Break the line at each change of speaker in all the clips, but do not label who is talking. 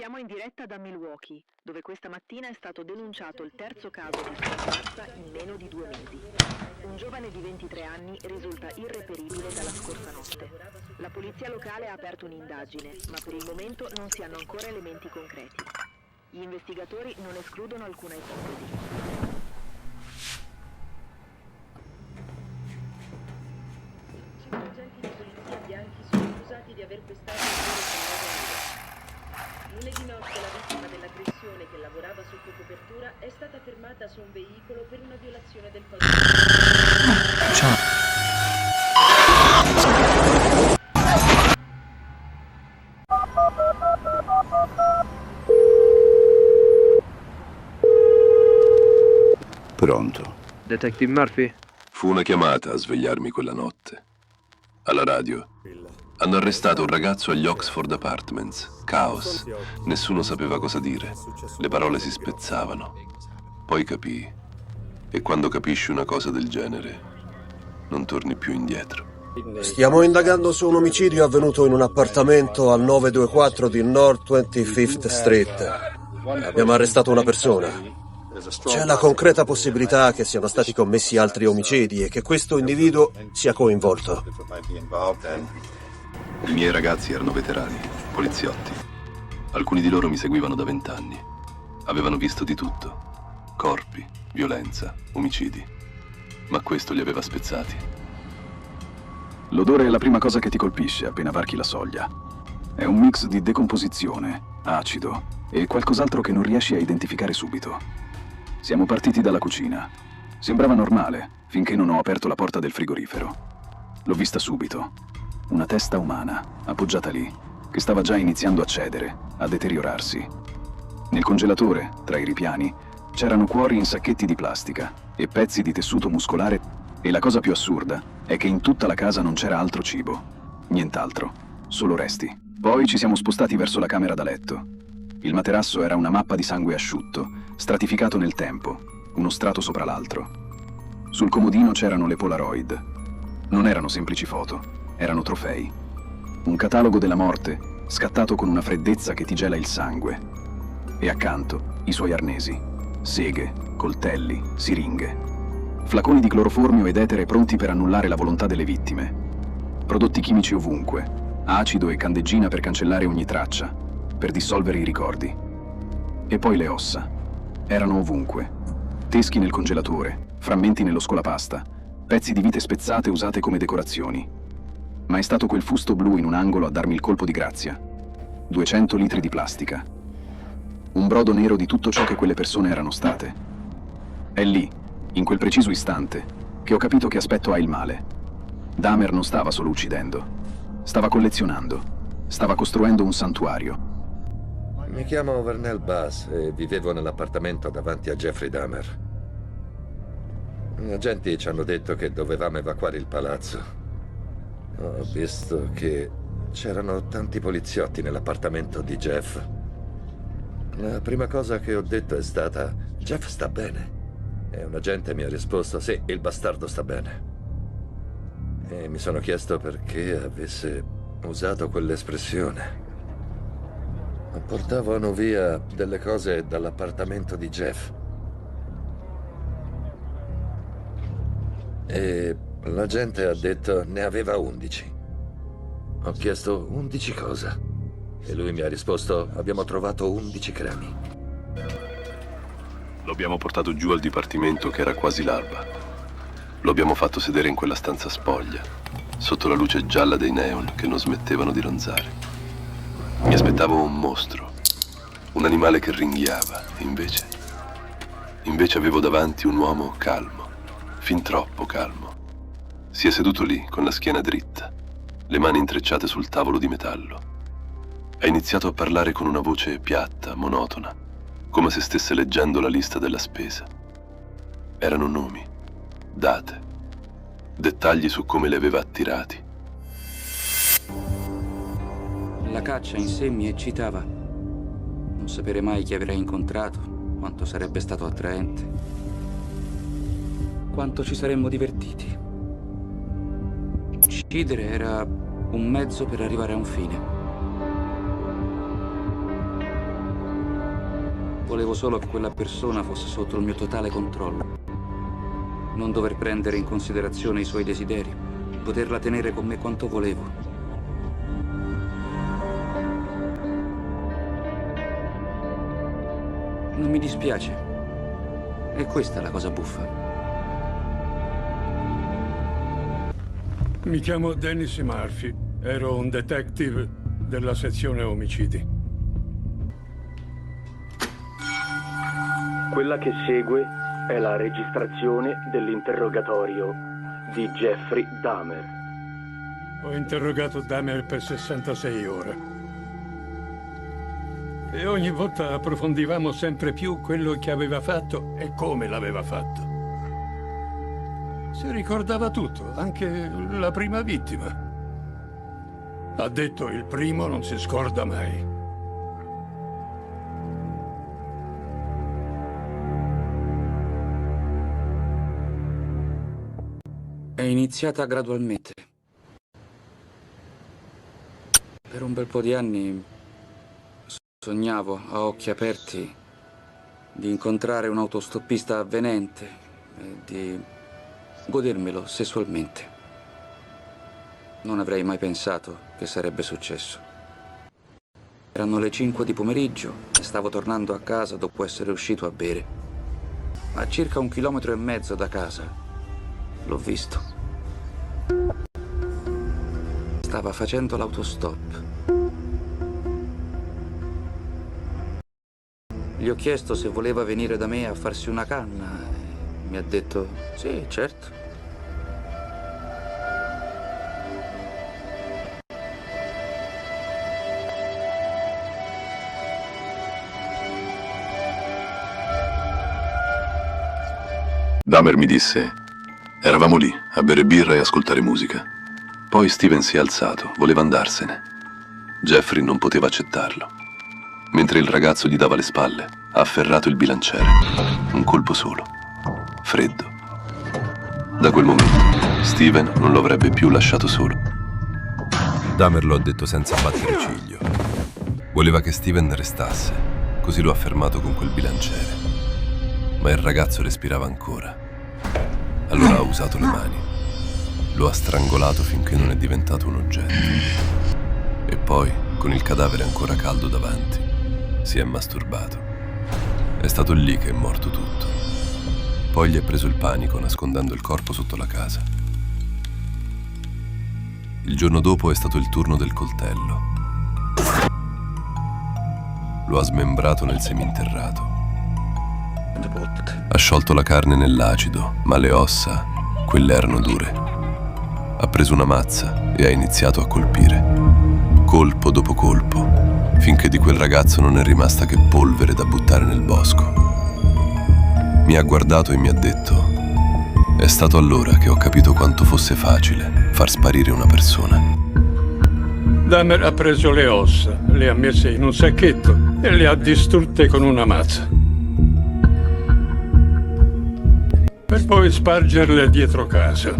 Siamo in diretta da Milwaukee, dove questa mattina è stato denunciato il terzo caso di scomparsa in meno di 2 mesi. Un giovane di 23 anni risulta irreperibile dalla scorsa notte. La polizia locale ha aperto un'indagine, ma per il momento non si hanno ancora elementi concreti. Gli investigatori non escludono alcuna ipotesi.
Agenti di polizia bianchi sono accusati di aver pestato il loro collega. Lunedì notte la vittima dell'aggressione, che lavorava sotto copertura, è stata fermata su un veicolo per una violazione del codice.
Ciao.
Pronto?
Detective Murphy?
Fu una chiamata a svegliarmi quella notte. Alla radio. Hanno arrestato un ragazzo agli Oxford Apartments. Caos. Nessuno sapeva cosa dire. Le parole si spezzavano. Poi capii. E quando capisci una cosa del genere, non torni più indietro.
Stiamo indagando su un omicidio avvenuto in un appartamento al 924 di North 25th Street. Abbiamo arrestato una persona. C'è la concreta possibilità che siano stati commessi altri omicidi e che questo individuo sia coinvolto.
I miei ragazzi erano veterani, poliziotti. Alcuni di loro mi seguivano da 20 anni. Avevano visto di tutto. Corpi, violenza, omicidi. Ma questo li aveva spezzati.
L'odore è la prima cosa che ti colpisce appena varchi la soglia. È un mix di decomposizione, acido e qualcos'altro che non riesci a identificare subito. Siamo partiti dalla cucina. Sembrava normale, finché non ho aperto la porta del frigorifero. L'ho vista subito. Una testa umana, appoggiata lì, che stava già iniziando a cedere, a deteriorarsi. Nel congelatore, tra i ripiani, c'erano cuori in sacchetti di plastica e pezzi di tessuto muscolare. E la cosa più assurda è che in tutta la casa non c'era altro cibo. Nient'altro, solo resti. Poi ci siamo spostati verso la camera da letto. Il materasso era una mappa di sangue asciutto, stratificato nel tempo, uno strato sopra l'altro. Sul comodino c'erano le Polaroid. Non erano semplici foto, erano trofei. Un catalogo della morte, scattato con una freddezza che ti gela il sangue. E accanto, i suoi arnesi. Seghe, coltelli, siringhe. Flaconi di cloroformio ed etere pronti per annullare la volontà delle vittime. Prodotti chimici ovunque, acido e candeggina per cancellare ogni traccia, per dissolvere i ricordi. E poi le ossa. Erano ovunque. Teschi nel congelatore, frammenti nello scolapasta, pezzi di vite spezzate usate come decorazioni. Ma è stato quel fusto blu in un angolo a darmi il colpo di grazia. 200 litri di plastica. Un brodo nero di tutto ciò che quelle persone erano state. È lì, in quel preciso istante, che ho capito che aspetto ha il male. Dahmer non stava solo uccidendo. Stava collezionando. Stava costruendo un santuario.
Mi chiamo Vernell Bass e vivevo nell'appartamento davanti a Jeffrey Dahmer. Gli agenti ci hanno detto che dovevamo evacuare il palazzo. Ho visto che c'erano tanti poliziotti nell'appartamento di Jeff. La prima cosa che ho detto è stata: Jeff sta bene? E un agente mi ha risposto: sì, il bastardo sta bene. E mi sono chiesto perché avesse usato quell'espressione. Portavano via delle cose dall'appartamento di Jeff. E la gente ha detto ne aveva 11. Ho chiesto 11 cosa? E lui mi ha risposto: abbiamo trovato 11 cremi.
Lo abbiamo portato giù al dipartimento che era quasi l'alba. Lo abbiamo fatto sedere in quella stanza spoglia, sotto la luce gialla dei neon che non smettevano di ronzare. Mi aspettavo un mostro, un animale che ringhiava, invece avevo davanti un uomo calmo, fin troppo calmo. Si è seduto lì, con la schiena dritta, le mani intrecciate sul tavolo di metallo. Ha iniziato a parlare con una voce piatta, monotona, come se stesse leggendo la lista della spesa. Erano nomi, date, dettagli su come li aveva attirati.
La caccia in sé mi eccitava. Non sapere mai chi avrei incontrato, quanto sarebbe stato attraente, quanto ci saremmo divertiti. Uccidere era un mezzo per arrivare a un fine. Volevo solo che quella persona fosse sotto il mio totale controllo. Non dover prendere in considerazione i suoi desideri. Poterla tenere con me quanto volevo. Non mi dispiace. E questa è la cosa buffa.
Mi chiamo Dennis Murphy. Ero un detective della sezione omicidi.
Quella che segue è la registrazione dell'interrogatorio di Jeffrey Dahmer.
Ho interrogato Dahmer per 66 ore. E ogni volta approfondivamo sempre più quello che aveva fatto e come l'aveva fatto. Si ricordava tutto, anche la prima vittima. Ha detto il primo non si scorda mai.
È iniziata gradualmente. Per un bel po' di anni sognavo a occhi aperti di incontrare un autostoppista avvenente e di godermelo sessualmente. Non avrei mai pensato che sarebbe successo. Erano le 5 di pomeriggio e stavo tornando a casa dopo essere uscito a bere. A circa 1,5 chilometri da casa l'ho visto. Stava facendo l'autostop. Gli ho chiesto se voleva venire da me a farsi una canna. Mi ha detto sì, certo.
Dahmer mi disse: eravamo lì a bere birra e ascoltare musica. Poi Steven si è alzato, voleva andarsene. Jeffrey non poteva accettarlo. Mentre il ragazzo gli dava le spalle, ha afferrato il bilanciere. Un colpo solo. Freddo. Da quel momento, Steven non lo avrebbe più lasciato solo. Dahmer lo ha detto senza battere ciglio. Voleva che Steven restasse, così lo ha fermato con quel bilanciere. Ma il ragazzo respirava ancora. Allora ha usato le mani. Lo ha strangolato finché non è diventato un oggetto. E poi, con il cadavere ancora caldo davanti, si è masturbato. È stato lì che è morto tutto. Poi gli è preso il panico nascondendo il corpo sotto la casa. Il giorno dopo è stato il turno del coltello. Lo ha smembrato nel seminterrato. Ha sciolto la carne nell'acido, ma le ossa, quelle erano dure. Ha preso una mazza e ha iniziato a colpire. Colpo dopo colpo, finché di quel ragazzo non è rimasta che polvere da buttare nel bosco. Mi ha guardato e mi ha detto: è stato allora che ho capito quanto fosse facile far sparire una persona.
Dahmer ha preso le ossa, le ha messe in un sacchetto e le ha distrutte con una mazza. Per poi spargerle dietro casa.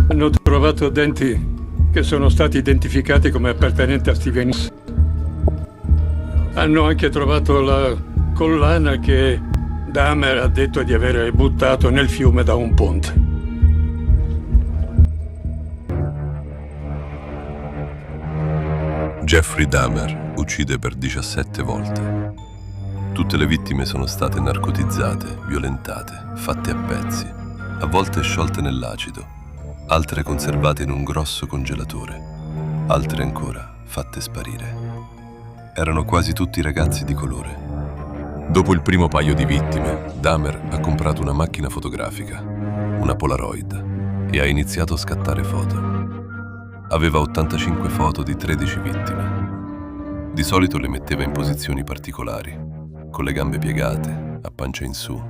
Hanno trovato denti che sono stati identificati come appartenenti a Steven. Hanno anche trovato la collana che Dahmer ha detto di aver buttato nel fiume da un ponte.
Jeffrey Dahmer uccide per 17 volte. Tutte le vittime sono state narcotizzate, violentate, fatte a pezzi, a volte sciolte nell'acido, altre conservate in un grosso congelatore, altre ancora fatte sparire. Erano quasi tutti ragazzi di colore. Dopo il primo paio di vittime, Dahmer ha comprato una macchina fotografica, una Polaroid, e ha iniziato a scattare foto. Aveva 85 foto di 13 vittime. Di solito le metteva in posizioni particolari, con le gambe piegate, a pancia in su,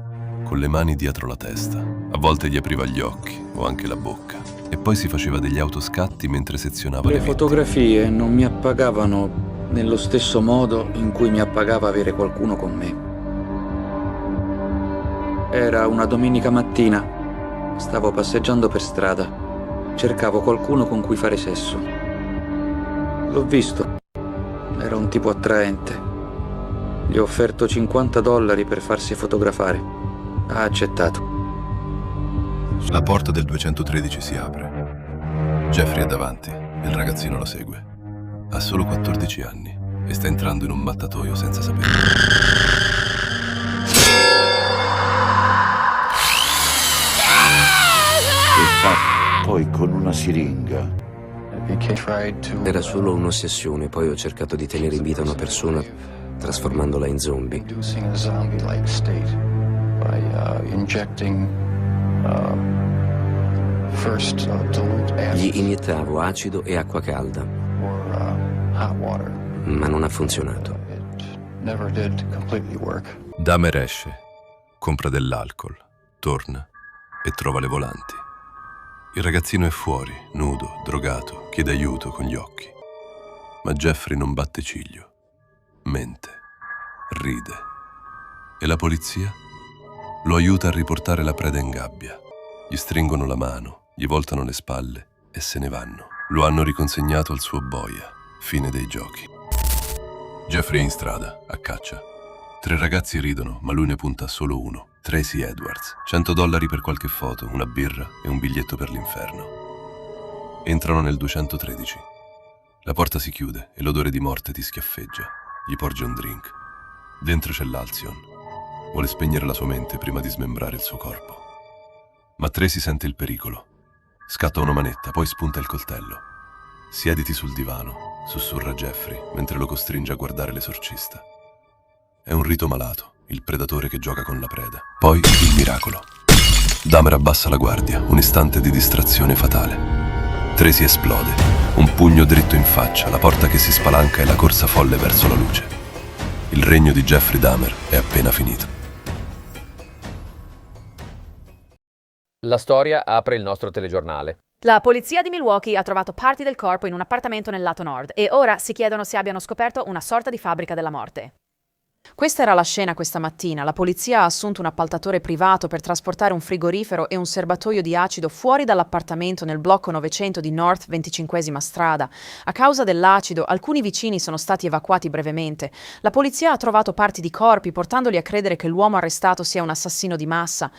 con le mani dietro la testa. A volte gli apriva gli occhi o anche la bocca e poi si faceva degli autoscatti mentre sezionava le vittime.
Fotografie non mi appagavano nello stesso modo in cui mi appagava avere qualcuno con me. Era una domenica mattina. Stavo passeggiando per strada. Cercavo qualcuno con cui fare sesso. L'ho visto. Era un tipo attraente. Gli ho offerto $50 per farsi fotografare. Ha accettato.
La porta del 213 si apre. Jeffrey è davanti e il ragazzino lo segue. Ha solo 14 anni e sta entrando in un mattatoio senza sapere.
E fa poi con una siringa.
Era solo un'ossessione, poi ho cercato di tenere in vita una persona trasformandola in zombie. Gli iniettavo acido e acqua calda, ma non ha funzionato.
Dahmer esce, compra dell'alcol, torna e trova le volanti. Il ragazzino è fuori, nudo, drogato, chiede aiuto con gli occhi. Ma Jeffrey non batte ciglio, mente, ride. E la polizia? Lo aiuta a riportare la preda in gabbia. Gli stringono la mano, gli voltano le spalle e se ne vanno. Lo hanno riconsegnato al suo boia. Fine dei giochi. Jeffrey è in strada, a caccia. 3 ragazzi ridono, ma lui ne punta solo uno. Tracy Edwards. $100 per qualche foto, una birra e un biglietto per l'inferno. Entrano nel 213. La porta si chiude e l'odore di morte ti schiaffeggia. Gli porge un drink. Dentro c'è l'Alcyon. Vuole spegnere la sua mente prima di smembrare il suo corpo. Ma Tracy sente il pericolo. Scatta una manetta, poi spunta il coltello. Siediti sul divano, sussurra Jeffrey mentre lo costringe a guardare l'esorcista. È un rito malato. Il predatore che gioca con la preda. Poi il miracolo. Dahmer abbassa la guardia, un istante di distrazione fatale. Tracy esplode, un pugno dritto in faccia, la porta che si spalanca e la corsa folle verso la luce. Il regno di Jeffrey Dahmer è appena finito.
La storia apre il nostro telegiornale.
La polizia di Milwaukee ha trovato parti del corpo in un appartamento nel lato nord e ora si chiedono se abbiano scoperto una sorta di fabbrica della morte. Questa era la scena questa mattina. La polizia ha assunto un appaltatore privato per trasportare un frigorifero e un serbatoio di acido fuori dall'appartamento nel blocco 900 di North 25esima strada. A causa dell'acido, alcuni vicini sono stati evacuati brevemente. La polizia ha trovato parti di corpi, portandoli a credere che l'uomo arrestato sia un assassino di massa.